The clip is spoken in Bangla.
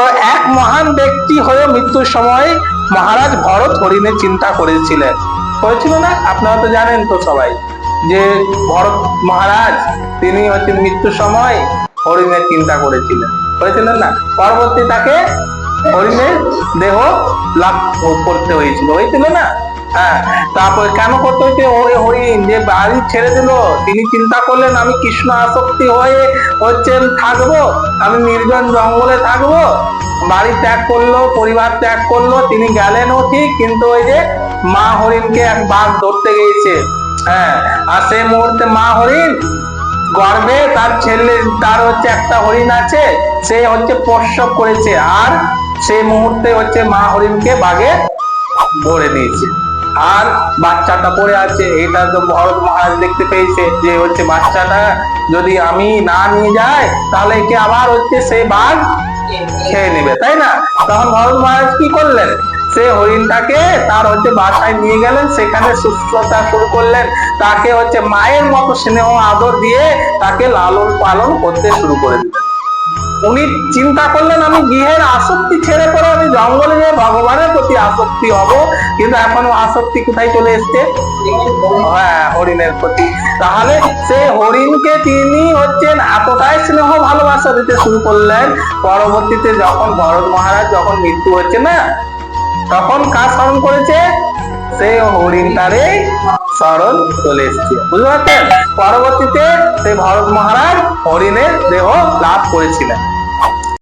তো এক মহান ব্যক্তি হয়ে মৃত্যুর সময় মহারাজ ভরত হরিণের চিন্তা করেছিলেন, করেছিল না? আপনারা তো জানেন তো সবাই যে ভরত মহারাজ তিনি হচ্ছে মৃত্যুর সময় হরিণের চিন্তা করেছিলেন না? পরবর্তী তাকে হরিণের দেহ লাভ করতে হয়েছিল না? হ্যাঁ, তারপরে কেন করতে হয়েছে? ওই হরিণ যে বাড়ি ছেড়ে দিল, তিনি চিন্তা করলেন আমি কৃষ্ণ আসক্তি হয়ে থাকবো, আমি নির্জন জঙ্গলে থাকবো। বাড়ি ত্যাগ করলো, পরিবার ত্যাগ করলো, তিনি গেলেনও ঠিক, কিন্তু ওই যে মা হরিণকে এক বাঘ ধরতে গিয়েছে। হ্যাঁ, আর সেই মুহূর্তে মা হরিণ গর্বে তার একটা হরিণ আছে, সে প্রসব করেছে, আর সেই মুহূর্তে মা হরিণকে বাঘে ধরে নিয়েছে, আর বাচ্চাটা পড়ে আছে। এটা তো ভরত মহারাজ দেখতে পেয়েছে যে বাচ্চাটা যদি আমি না নিয়ে যাই তাহলে একে আবার সেই বাঘ খেয়ে নেবে, তাই না? তখন ভরত মহারাজ কি করলেন? সে হরিণটাকে তার বাসায় নিয়ে গেলেন, সেখানে শুশ্রূষা শুরু করলেন, তাকে মায়ের মতো স্নেহ আদর দিয়ে তাকে লালন পালন করতে শুরু করে দিলেন। উনি চিন্তা করলেন আমি গৃহের আসক্তি ছেড়ে করে আমি জঙ্গলে গিয়ে ভগবানের প্রতি আসক্তি হব, কিন্তু এখন আসক্তি কোথায় চলে এসছে? হ্যাঁ, হরিণের প্রতি। তাহলে সেই হরিণকে তিনি এতটাই স্নেহ ভালোবাসা দিতে শুরু করলেন, পরবর্তীতে যখন ভরত মহারাজ যখন মৃত্যু হচ্ছে না, তখন কার স্মরণ করেছে? সেই হরিণটারে স্মরণ চলে এসছে, বুঝতে পারছেন? পরবর্তীতে সেই ভরত মহারাজ হরিণের দেহ লাভ করেছিলেন।